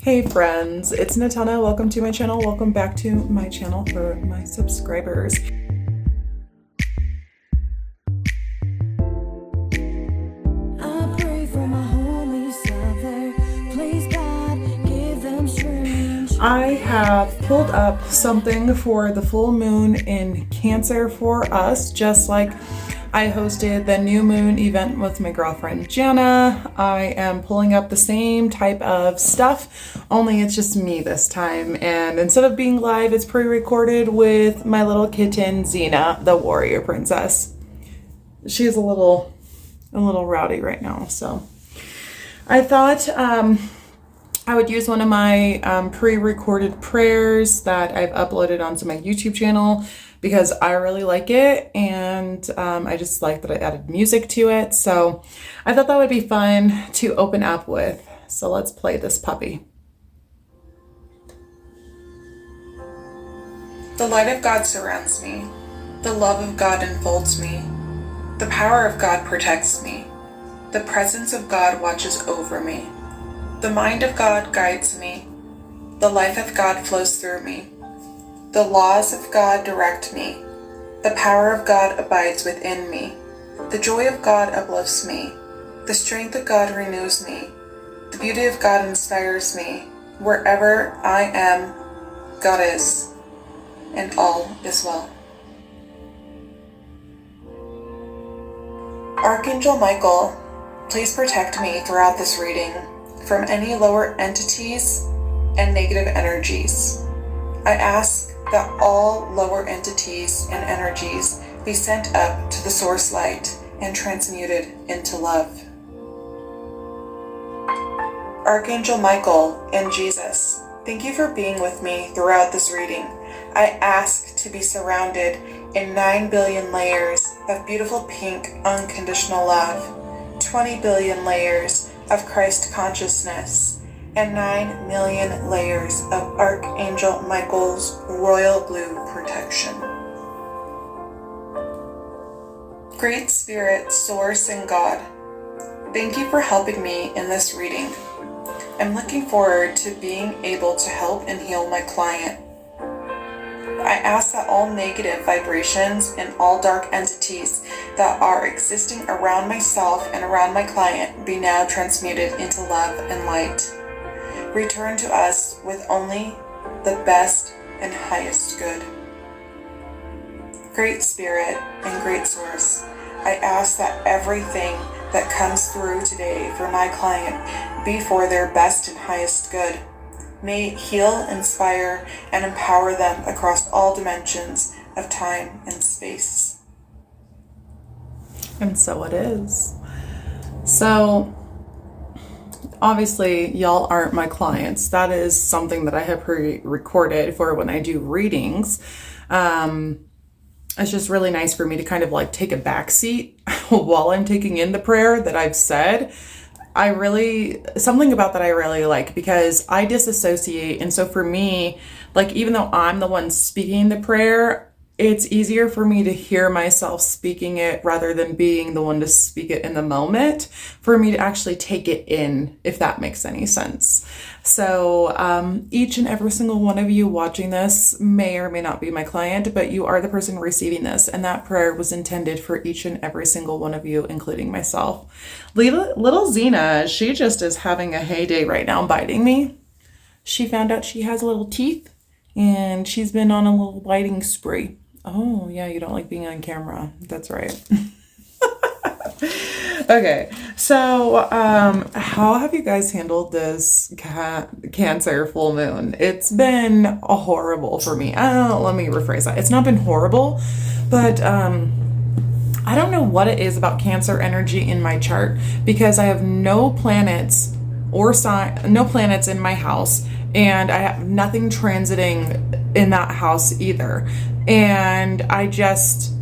Hey friends, it's Natana. Welcome to my channel. Welcome back to my channel for my subscribers. I pray for my homies out there. Please God, give them strength. I have pulled up something for the full moon in Cancer for us, just like I hosted the new moon event with my girlfriend Jana. I am pulling up the same type of stuff, only it's just me this time. And instead of being live, it's pre-recorded with my little kitten, Xena, the warrior princess. She's a little rowdy right now, so I thought I would use one of my pre-recorded prayers that I've uploaded onto my YouTube channel because I really like it, and I just like that I added music to it. So I thought that would be fun to open up with. So let's play this puppy. The light of God surrounds me. The love of God enfolds me. The power of God protects me. The presence of God watches over me. The mind of God guides me. The life of God flows through me. The laws of God direct me. The power of God abides within me. The joy of God uplifts me. The strength of God renews me. The beauty of God inspires me. Wherever I am, God is, and all is well. Archangel Michael, please protect me throughout this reading from any lower entities and negative energies. I ask that all lower entities and energies be sent up to the source light and transmuted into love. Archangel Michael and Jesus, thank you for being with me throughout this reading. I ask to be surrounded in 9 billion layers of beautiful pink unconditional love, 20 billion layers of Christ consciousness, and 9 million layers of Archangel Michael's royal blue protection. Great Spirit, Source, and God, thank you for helping me in this reading. I'm looking forward to being able to help and heal my client. I ask that all negative vibrations and all dark entities that are existing around myself and around my client be now transmuted into love and light. Return to us with only the best and highest good. Great Spirit and Great Source, I ask that everything that comes through today for my client be for their best and highest good. May it heal, inspire, and empower them across all dimensions of time and space. And so it is. So obviously, y'all aren't my clients. That is something that I have pre-recorded for when I do readings. It's just really nice for me to kind of like take a back seat while I'm taking in the prayer that I've said. Something about that I really like, because I disassociate. And so for me, like, even though I'm the one speaking the prayer, it's easier for me to hear myself speaking it rather than being the one to speak it in the moment, for me to actually take it in, if that makes any sense. So each and every single one of you watching this may or may not be my client, but you are the person receiving this. And that prayer was intended for each and every single one of you, including myself. Little Xena, she just is having a heyday right now, biting me. She found out she has little teeth, and she's been on a little biting spree. Oh, yeah, you don't like being on camera. That's right. Okay, so how have you guys handled this Cancer full moon? It's been horrible for me. Let me rephrase that. It's not been horrible, but I don't know what it is about Cancer energy in my chart, because I have no planets no planets in my house, and I have nothing transiting in that house either. And I just,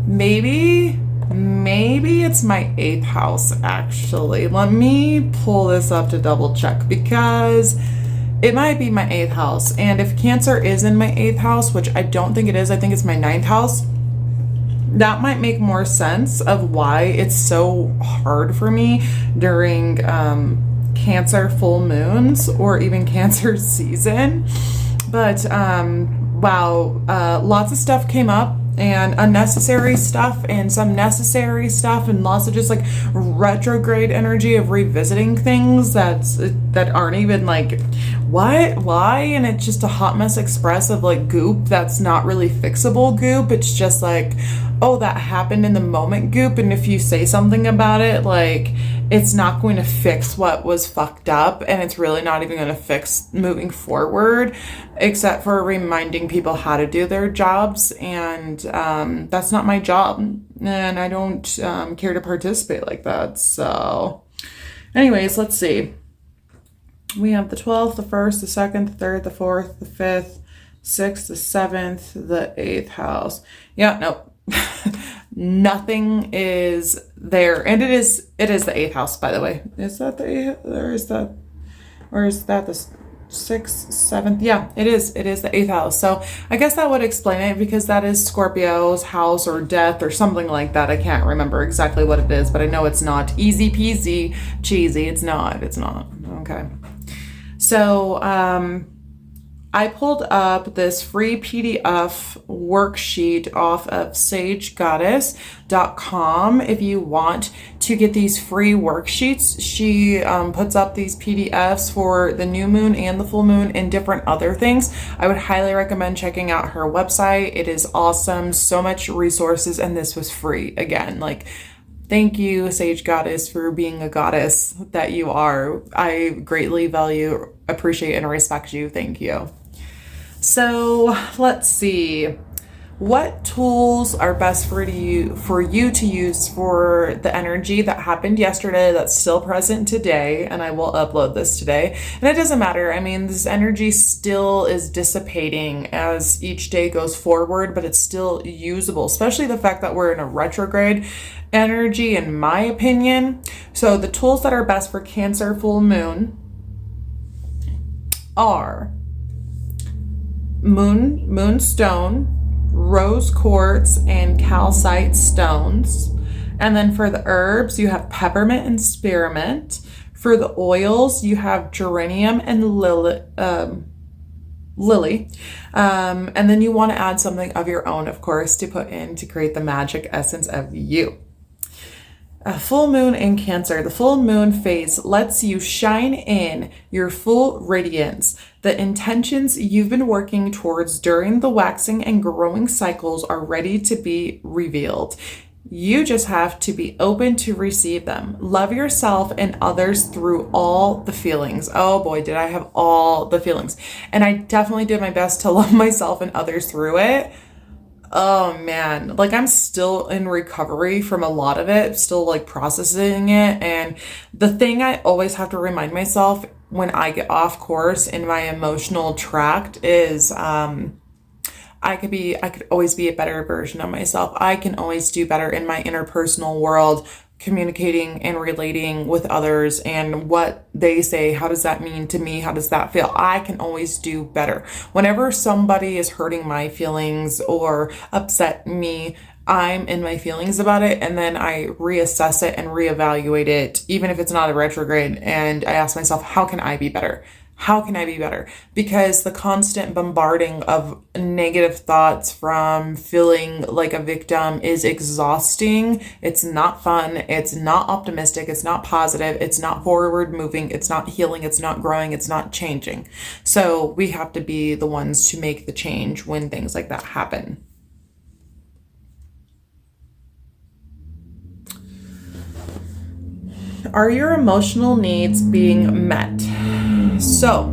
maybe it's my 8th house, actually. Let me pull this up to double check, because it might be my 8th house. And if Cancer is in my 8th house, which I don't think it is, I think it's my 9th house, that might make more sense of why it's so hard for me during Cancer full moons or even Cancer season. But wow, lots of stuff came up, and unnecessary stuff and some necessary stuff, and lots of just like retrograde energy of revisiting things that aren't even like what, why, and it's just a hot mess express of like goop that's not really fixable goop. It's just like, oh, that happened in the moment goop, and if you say something about it, like, it's not going to fix what was fucked up, and it's really not even going to fix moving forward, except for reminding people how to do their jobs. And that's not my job, and I don't care to participate like that. So anyways, let's see. We have the 12th, the 1st, the 2nd, the 3rd, the 4th, the 5th, 6th, the 7th, the 8th house. Yeah, no. Nothing is there, and it is the 8th house, by the way. Is that the 8th, or is that the 6th, 7th? Yeah, it is the 8th house. So I guess that would explain it, because that is Scorpio's house, or death, or something like that. I can't remember exactly what it is, but I know it's not easy peasy cheesy. It's not okay. So I pulled up this free PDF worksheet off of sagegoddess.com. If you want to get these free worksheets, she puts up these PDFs for the new moon and the full moon and different other things. I would highly recommend checking out her website. It is awesome. So much resources, and this was free. Again, like, thank you, Sage Goddess, for being a goddess that you are. I greatly value, appreciate, and respect you. Thank you. So let's see. What tools are best for you to use for the energy that happened yesterday that's still present today? And I will upload this today. And it doesn't matter. I mean, this energy still is dissipating as each day goes forward, but it's still usable, especially the fact that we're in a retrograde energy, in my opinion. So the tools that are best for Cancer full moon are moonstone, rose quartz, and calcite stones. And then for the herbs, you have peppermint and spearmint. For the oils, you have geranium and lily. And then you want to add something of your own, of course, to put in to create the magic essence of you. A full moon in Cancer. The full moon phase lets you shine in your full radiance. The intentions you've been working towards during the waxing and growing cycles are ready to be revealed. You just have to be open to receive them. Love yourself and others through all the feelings. Oh boy, did I have all the feelings. And I definitely did my best to love myself and others through it. Oh man, like, I'm still in recovery from a lot of it, still like processing it. And the thing I always have to remind myself when I get off course in my emotional tract is I could always be a better version of myself. I can always do better in my interpersonal world, communicating and relating with others, and what they say, how does that mean to me? How does that feel? I can always do better. Whenever somebody is hurting my feelings or upset me, I'm in my feelings about it, and then I reassess it and reevaluate it, even if it's not a retrograde, and I ask myself, how can I be better? How can I be better? Because the constant bombarding of negative thoughts from feeling like a victim is exhausting. It's not fun. It's not optimistic. It's not positive. It's not forward moving. It's not healing. It's not growing. It's not changing. So we have to be the ones to make the change when things like that happen. Are your emotional needs being met? So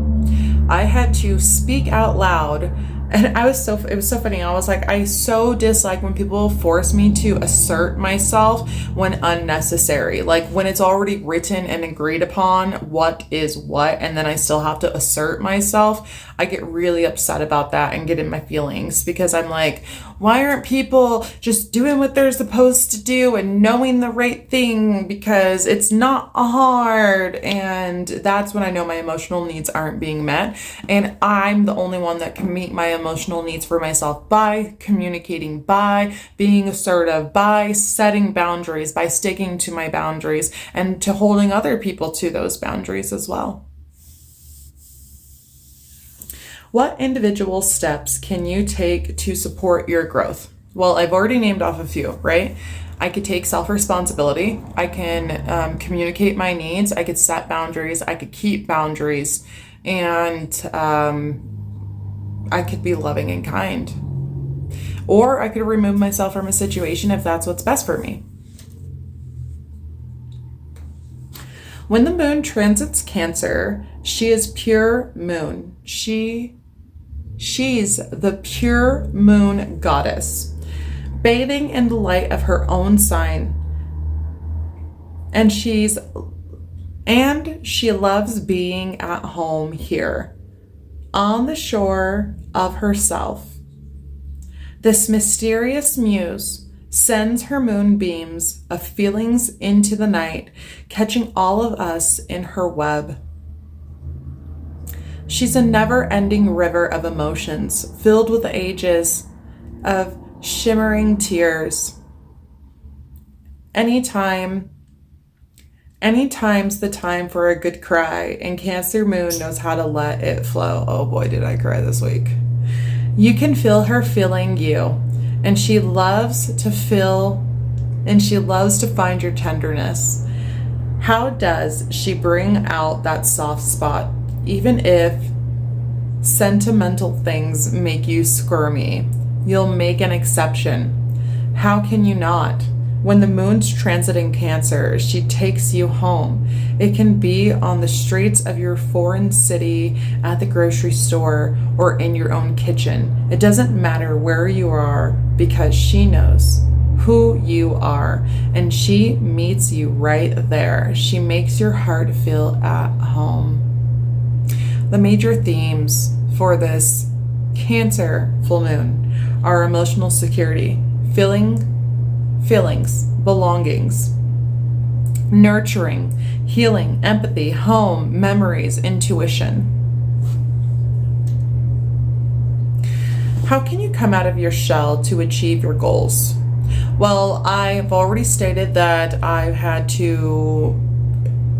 I had to speak out loud, and it was so funny. I was like, I so dislike when people force me to assert myself when unnecessary, like when it's already written and agreed upon what is what, and then I still have to assert myself. I get really upset about that and get in my feelings because I'm like, why aren't people just doing what they're supposed to do and knowing the right thing? Because it's not hard. And that's when I know my emotional needs aren't being met. And I'm the only one that can meet my emotional needs for myself by communicating, by being assertive, by setting boundaries, by sticking to my boundaries, and to holding other people to those boundaries as well. What individual steps can you take to support your growth? Well, I've already named off a few, right? I could take self-responsibility. I can communicate my needs. I could set boundaries. I could keep boundaries. And I could be loving and kind. Or I could remove myself from a situation if that's what's best for me. When the moon transits Cancer, she is pure moon. She's the pure moon goddess, bathing in the light of her own sign. And she loves being at home here, on the shore of herself. This mysterious muse sends her moonbeams of feelings into the night, catching all of us in her web. She's a never-ending river of emotions, filled with ages of shimmering tears. Anytime's the time for a good cry, and Cancer moon knows how to let it flow. Oh boy, did I cry this week. You can feel her feeling you, and she loves to find your tenderness. How does she bring out that soft spot? Even if sentimental things make you squirmy, you'll make an exception. How can you not? When the moon's transiting Cancer, she takes you home. It can be on the streets of your foreign city, at the grocery store, or in your own kitchen. It doesn't matter where you are because she knows who you are, and she meets you right there. She makes your heart feel at home. The major themes for this Cancer full moon are emotional security, feelings, belongings, nurturing, healing, empathy, home, memories, intuition. How can you come out of your shell to achieve your goals? Well, I've already stated that I've had to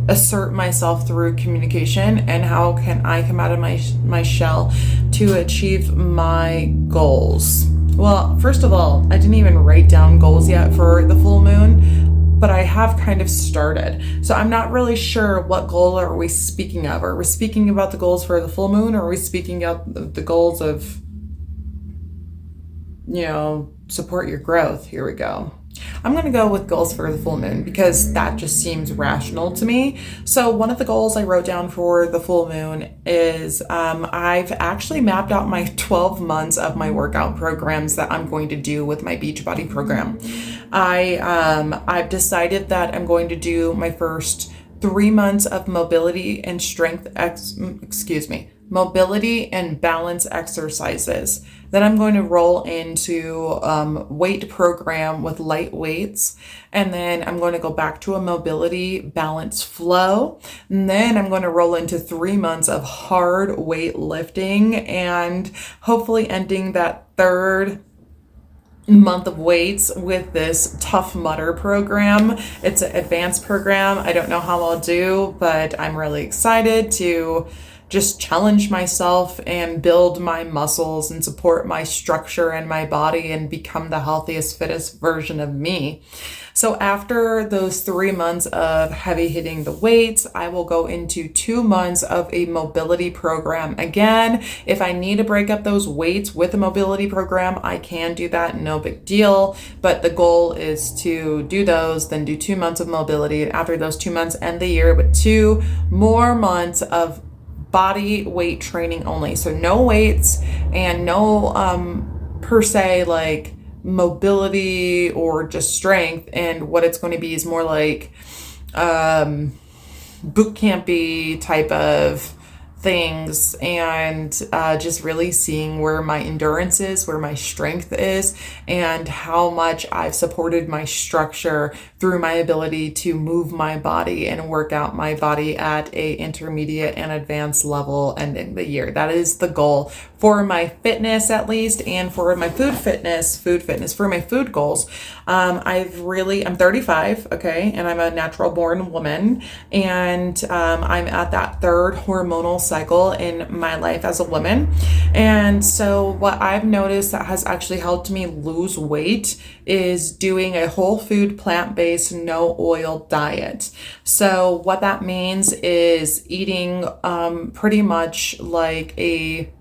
assert myself through communication, and how can I come out of my shell to achieve my goals? Well, first of all, I didn't even write down goals yet for the full moon, but I have kind of started. So I'm not really sure what goal are we speaking of. Are we speaking about the goals for the full moon, or are we speaking about the goals of, support your growth? Here we go. I'm going to go with goals for the full moon because that just seems rational to me. So one of the goals I wrote down for the full moon is I've actually mapped out my 12 months of my workout programs that I'm going to do with my Beachbody program. I've decided that I'm going to do my first 3 months of mobility and mobility and balance exercises. Then I'm going to roll into weight program with light weights. And then I'm going to go back to a mobility balance flow. And then I'm going to roll into 3 months of hard weight lifting, and hopefully ending that third month of weights with this Tough Mudder program. It's an advanced program. I don't know how I'll do, but I'm really excited to just challenge myself and build my muscles and support my structure and my body and become the healthiest, fittest version of me. So after those 3 months of heavy hitting the weights, I will go into 2 months of a mobility program. Again, if I need to break up those weights with a mobility program, I can do that, no big deal. But the goal is to do those, then do 2 months of mobility. And after those 2 months, end the year with 2 more months of body weight training only. So no weights and no per se like mobility or just strength. And what it's going to be is more like boot campy type of things, and just really seeing where my endurance is, where my strength is, and how much I've supported my structure through my ability to move my body and work out my body at a intermediate and advanced level ending the year. That is the goal for my fitness, at least, and for my food fitness, for my food goals. I'm 35, okay, and I'm a natural born woman, and I'm at that third hormonal cycle in my life as a woman. And so what I've noticed that has actually helped me lose weight is doing a whole food, plant-based, no oil diet. So what that means is eating pretty much like a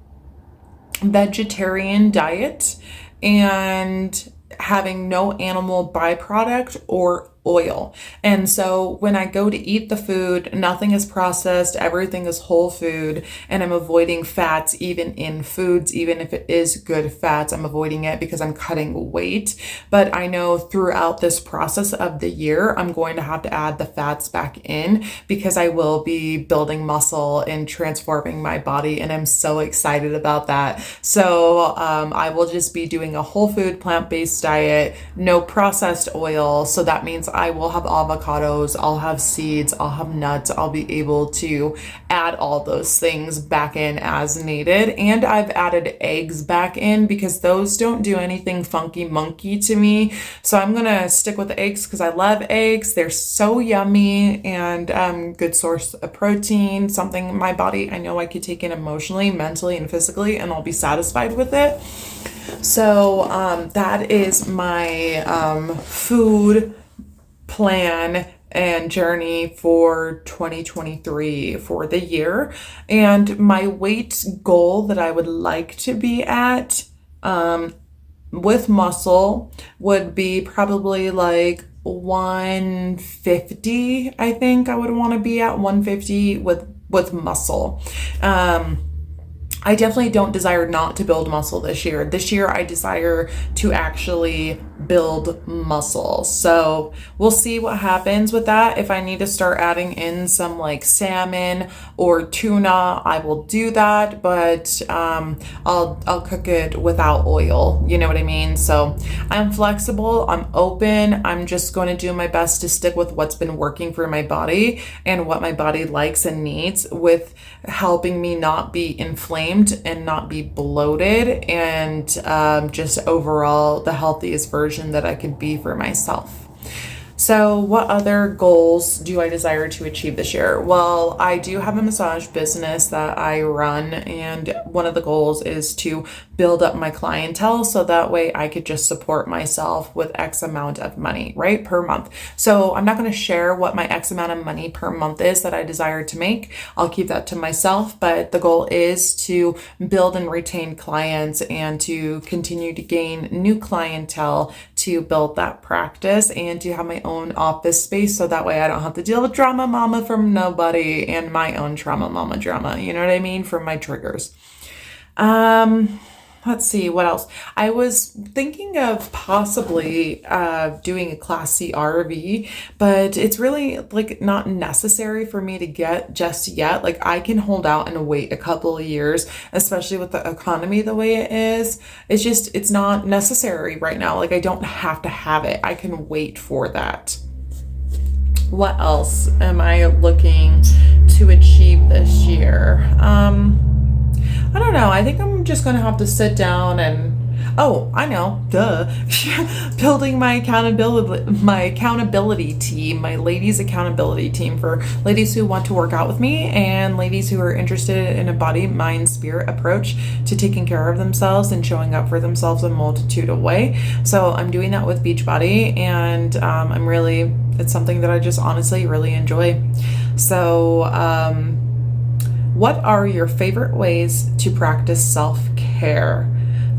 vegetarian diet and having no animal byproduct or oil. And so when I go to eat the food, nothing is processed, everything is whole food, and I'm avoiding fats even in foods, even if it is good fats, I'm avoiding it because I'm cutting weight. But I know throughout this process of the year, I'm going to have to add the fats back in because I will be building muscle and transforming my body, and I'm so excited about that. So I will just be doing a whole food, plant-based diet, no processed oil. So that means I will have avocados, I'll have seeds, I'll have nuts, I'll be able to add all those things back in as needed. And I've added eggs back in because those don't do anything funky monkey to me. So I'm gonna stick with eggs because I love eggs. They're so yummy and good source of protein, something my body, I know I could take in emotionally, mentally, and physically, and I'll be satisfied with it. So that is my food plan and journey for 2023 for the year. And my weight goal that I would like to be at with muscle would be probably like 150. I think I would want to be at 150 with muscle. I definitely don't desire not to build muscle this year. This year, I desire to actually build muscle. So we'll see what happens with that. If I need to start adding in some like salmon or tuna, I will do that, but I'll cook it without oil. You know what I mean? So I'm flexible. I'm open. I'm just going to do my best to stick with what's been working for my body and what my body likes and needs, with helping me not be inflamed and not be bloated, and just overall the healthiest version that I could be for myself. So what other goals do I desire to achieve this year? Well, I do have a massage business that I run, and one of the goals is to build up my clientele so that way I could just support myself with X amount of money, right, per month. So I'm not going to share what my X amount of money per month is that I desire to make. I'll keep that to myself, but the goal is to build and retain clients and to continue to gain new clientele, to build that practice, and to have my own office space so that way I don't have to deal with drama mama from nobody and my own trauma mama drama, you know what I mean, from my triggers. Let's see what else. I was thinking of possibly doing a Class C RV, but it's really like not necessary for me to get just yet. Like I can hold out and wait a couple of years, especially with the economy the way it is. It's not necessary right now. Like I don't have to have it. I can wait for that. What else am I looking to achieve this year? I don't know. I think I'm just going to have to sit down and, oh, I know, duh, building my accountability team, my ladies accountability team for ladies who want to work out with me and ladies who are interested in a body, mind, spirit approach to taking care of themselves and showing up for themselves in a multitude of ways. So I'm doing that with Beachbody, and it's something that I just honestly really enjoy. So, what are your favorite ways to practice self-care?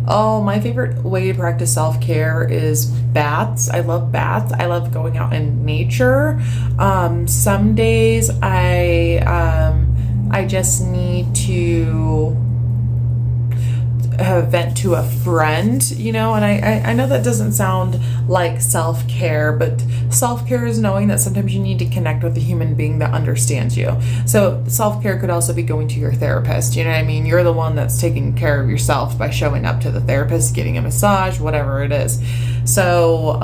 Oh, my favorite way to practice self-care is baths. I love baths. I love going out in nature. Some days I just need to vent to a friend, you know, and I know that doesn't sound like self-care, but self-care is knowing that sometimes you need to connect with a human being that understands you. So self-care could also be going to your therapist, you know what I mean? You're the one that's taking care of yourself by showing up to the therapist, getting a massage, whatever it is. So,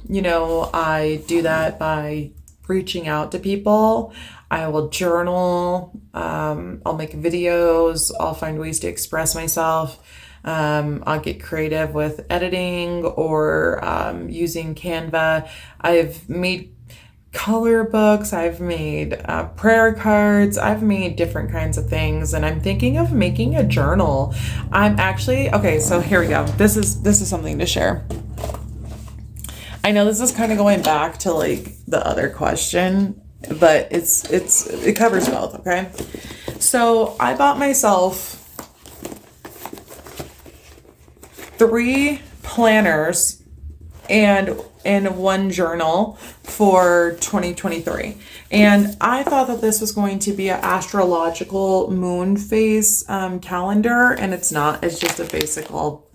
you know, I do that by reaching out to people. I will journal. I'll make videos. I'll find ways to express myself. I'll get creative with editing or using Canva. I've made color books. I've made prayer cards. I've made different kinds of things, and I'm thinking of making a journal. I'm actually okay. So here we go. This is something to share. I know this is kind of going back to like the other question, but it covers both, okay? So I bought myself 3 planners and 1 journal for 2023. And I thought that this was going to be an astrological moon phase calendar, and it's not. It's just a basic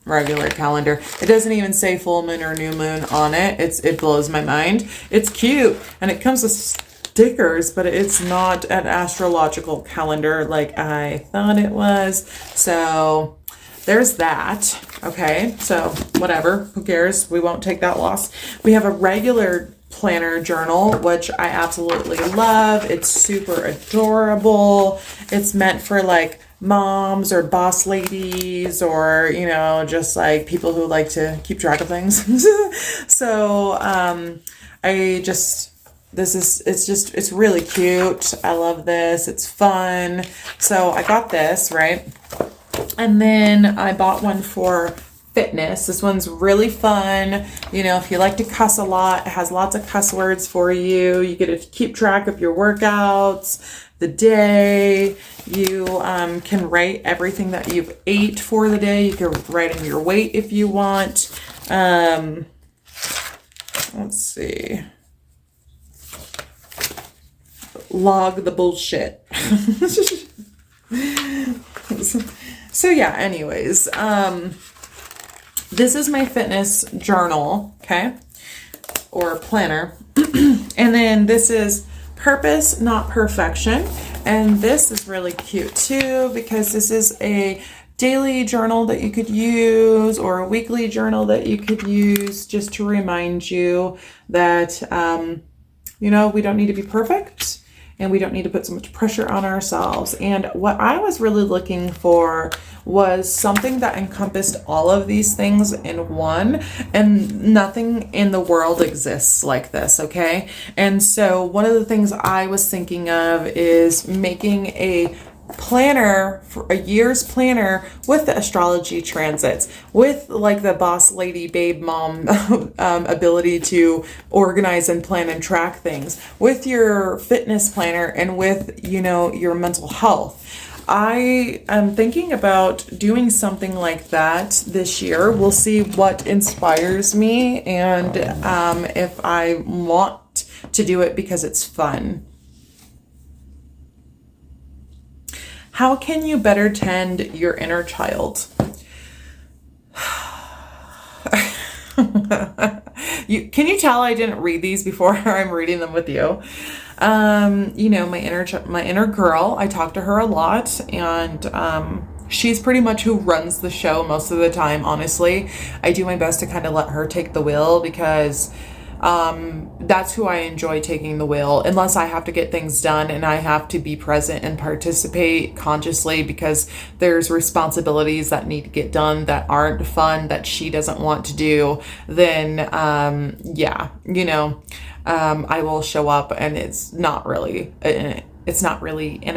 regular calendar. It doesn't even say full moon or new moon on it. It blows my mind. It's cute, and it comes with stickers, but it's not an astrological calendar like I thought it was. So there's that. Okay, so whatever, who cares? We won't take that loss. We have a regular planner journal, which I absolutely love. It's super adorable. It's meant for like moms or boss ladies, or, you know, just like people who like to keep track of things. So it's really cute. I love this. It's fun. So I got this, right? And then I bought one for fitness. This one's really fun. You know, if you like to cuss a lot, it has lots of cuss words for you. You get to keep track of your workouts, the day. You can write everything that you've ate for the day. You can write in your weight if you want. Let's see. Log the bullshit. So yeah, anyways, this is my fitness journal, okay, or planner. And then this is purpose, not perfection. And this is really cute too, because this is a daily journal that you could use, or a weekly journal that you could use, just to remind you that, you know, we don't need to be perfect. And we don't need to put so much pressure on ourselves. And what I was really looking for was something that encompassed all of these things in one, and nothing in the world exists like this, okay? And so one of the things I was thinking of is making a planner, for a year's planner with the astrology transits, with like the boss lady babe mom ability to organize and plan and track things, with your fitness planner, and with, you know, your mental health. I am thinking about doing something like that this year. We'll see what inspires me, and if I want to do it because it's fun. How can you better tend your inner child? Can you tell I didn't read these before I'm reading them with you? You know, my inner girl, I talk to her a lot, and she's pretty much who runs the show most of the time, honestly. I do my best to kind of let her take the wheel, because that's who I enjoy taking the wheel, unless I have to get things done and I have to be present and participate consciously because there's responsibilities that need to get done that aren't fun, that she doesn't want to do. Then, yeah, you know, I will show up, and it's not really an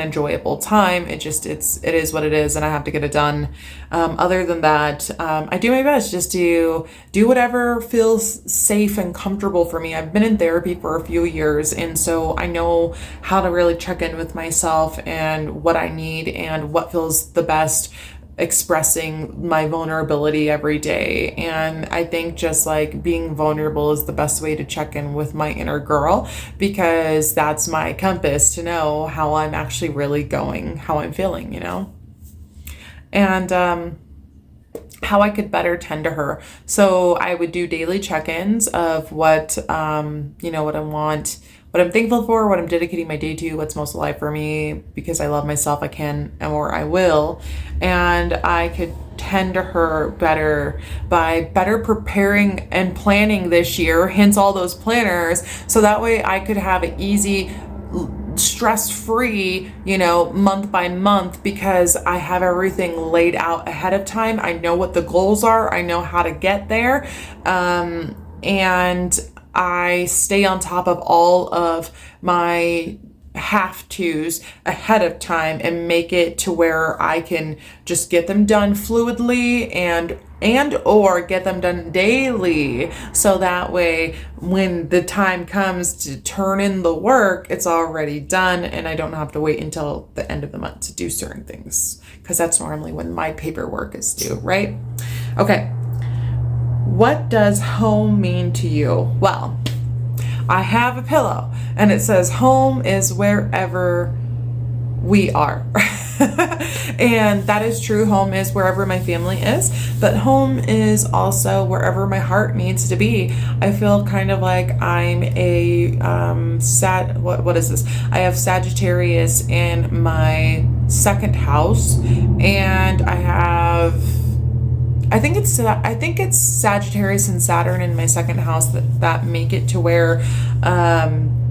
enjoyable time. It is what it is, and I have to get it done. Other than that, I do my best just to do whatever feels safe and comfortable for me. I've been in therapy for a few years, and so I know how to really check in with myself and what I need and what feels the best, expressing my vulnerability every day. And I think just like being vulnerable is the best way to check in with my inner girl, because that's my compass to know how I'm actually really going, how I'm feeling, you know? And how I could better tend to her. So I would do daily check-ins of what, what I want, what I'm thankful for, what I'm dedicating my day to, what's most alive for me, because I love myself, I can, or I will. And I could tend to her better by better preparing and planning this year, hence all those planners. So that way I could have an easy, stress-free, month by month, because I have everything laid out ahead of time. I know what the goals are. I know how to get there. And I stay on top of all of my have tos ahead of time and make it to where I can just get them done fluidly and or get them done daily, so that way when the time comes to turn in the work, it's already done and I don't have to wait until the end of the month to do certain things, because that's normally when my paperwork is due, right? Okay, what does home mean to you? Well, I have a pillow and it says home is wherever we are. And that is true. Home is wherever my family is, but home is also wherever my heart needs to be. I feel kind of like I'm a what is this? I have Sagittarius in my second house, and I think it's Sagittarius and Saturn in my second house that make it to where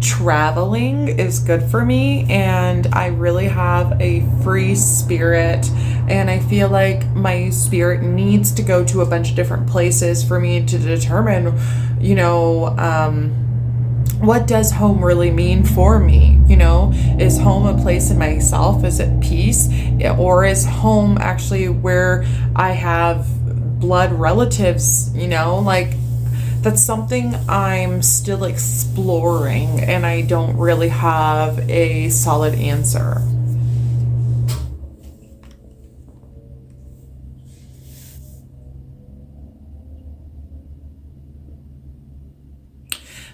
traveling is good for me, and I really have a free spirit, and I feel like my spirit needs to go to a bunch of different places for me to determine, what does home really mean for me? Is home a place in myself? Is it peace? Or is home actually where I have blood relatives? That's something I'm still exploring, and I don't really have a solid answer.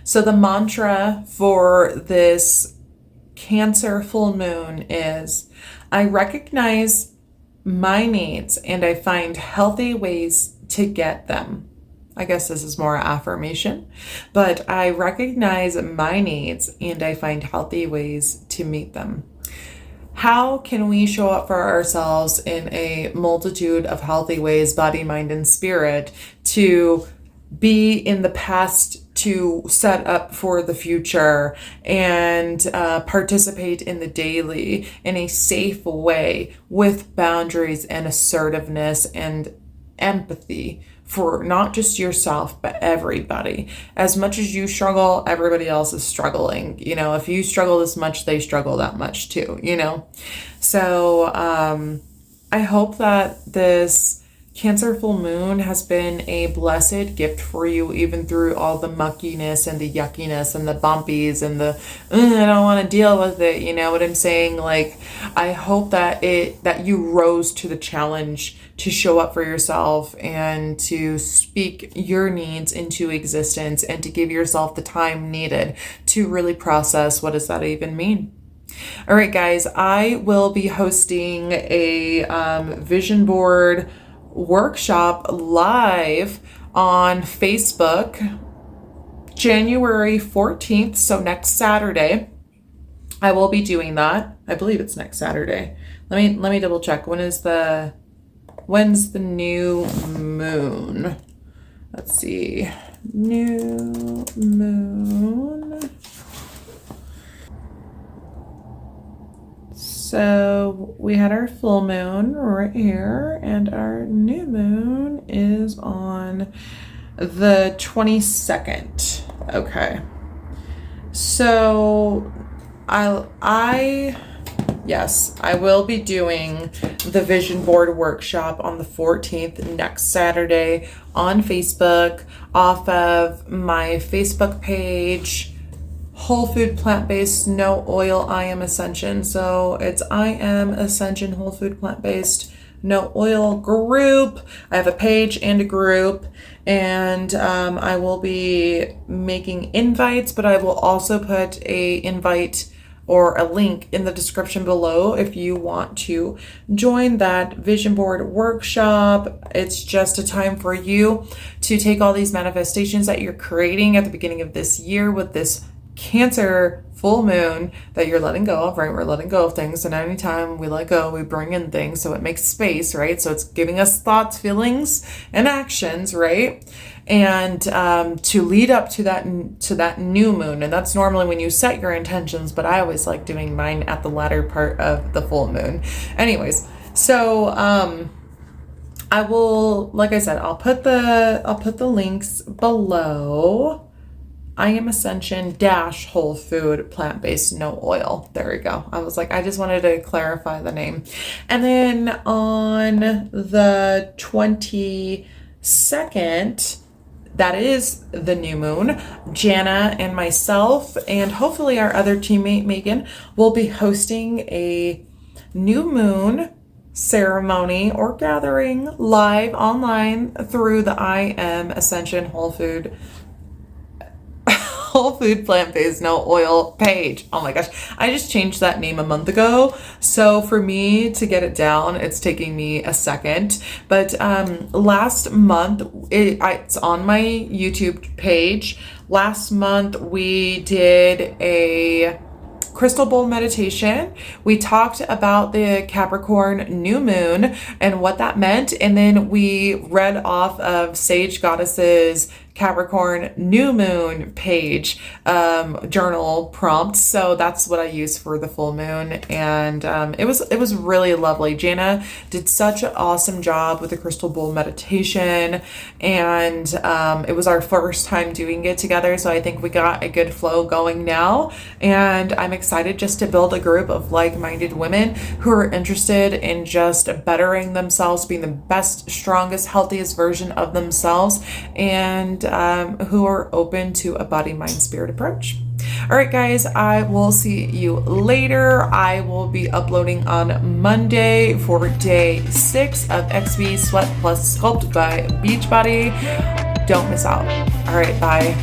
So the mantra for this Cancer full moon is, I recognize my needs and I find healthy ways to get them. I guess this is more affirmation, but I recognize my needs and I find healthy ways to meet them. How can we show up for ourselves in a multitude of healthy ways, body, mind, and spirit, to be in the past, to set up for the future, and participate in the daily in a safe way with boundaries and assertiveness and empathy for not just yourself, but everybody. As much as you struggle, everybody else is struggling. If you struggle this much, they struggle that much too, So I hope that this Cancer full moon has been a blessed gift for you, even through all the muckiness and the yuckiness and the bumpies and the I don't want to deal with it. You know what I'm saying? I hope that you rose to the challenge to show up for yourself and to speak your needs into existence and to give yourself the time needed to really process what does that even mean. All right, guys, I will be hosting a vision board workshop live on Facebook January 14th, so next Saturday. I will be doing that. I believe it's next Saturday. Let me double check. When's the new moon? Let's see. New moon. So we had our full moon right here, and our new moon is on the 22nd. Okay. So yes, I will be doing the vision board workshop on the 14th, next Saturday, on Facebook, off of my Facebook page, Whole Food Plant-Based, No Oil, I Am Ascension. So it's I Am Ascension Whole Food Plant-Based, No Oil group. I have a page and a group, and I will be making invites, but I will also put a invite or a link in the description below if you want to join that vision board workshop. It's just a time for you to take all these manifestations that you're creating at the beginning of this year with this Cancer full moon that you're letting go of, right? We're letting go of things. And anytime we let go, we bring in things. So it makes space, right? So it's giving us thoughts, feelings, and actions, right? And to lead up to that new moon. And that's normally when you set your intentions, but I always like doing mine at the latter part of the full moon. Anyways, so I will, like I said, I'll put the links below. I Am Ascension dash whole food plant-based no oil. There we go. I was like, I just wanted to clarify the name. And then on the 22nd, that is the new moon, Jana and myself, and hopefully our other teammate Megan, will be hosting a new moon ceremony or gathering live online through the I Am Ascension whole food plant-based no oil page. Oh my gosh, I just changed that name a month ago, so for me to get it down, it's taking me a second. But last month, it's on my YouTube page. Last month we did a crystal bowl meditation. We talked about the Capricorn new moon and what that meant, and then we read off of Sage Goddess's Capricorn new moon page journal prompts. So that's what I used for the full moon, and it was really lovely. Jana did such an awesome job with the crystal bowl meditation, and it was our first time doing it together, so I think we got a good flow going now, and I'm excited just to build a group of like-minded women who are interested in just bettering themselves, being the best, strongest, healthiest version of themselves, and who are open to a body, mind, spirit approach. All right, guys, I will see you later. I will be uploading on Monday for day 6 of XB Sweat Plus Sculpt by Beachbody. Don't miss out. All right, bye.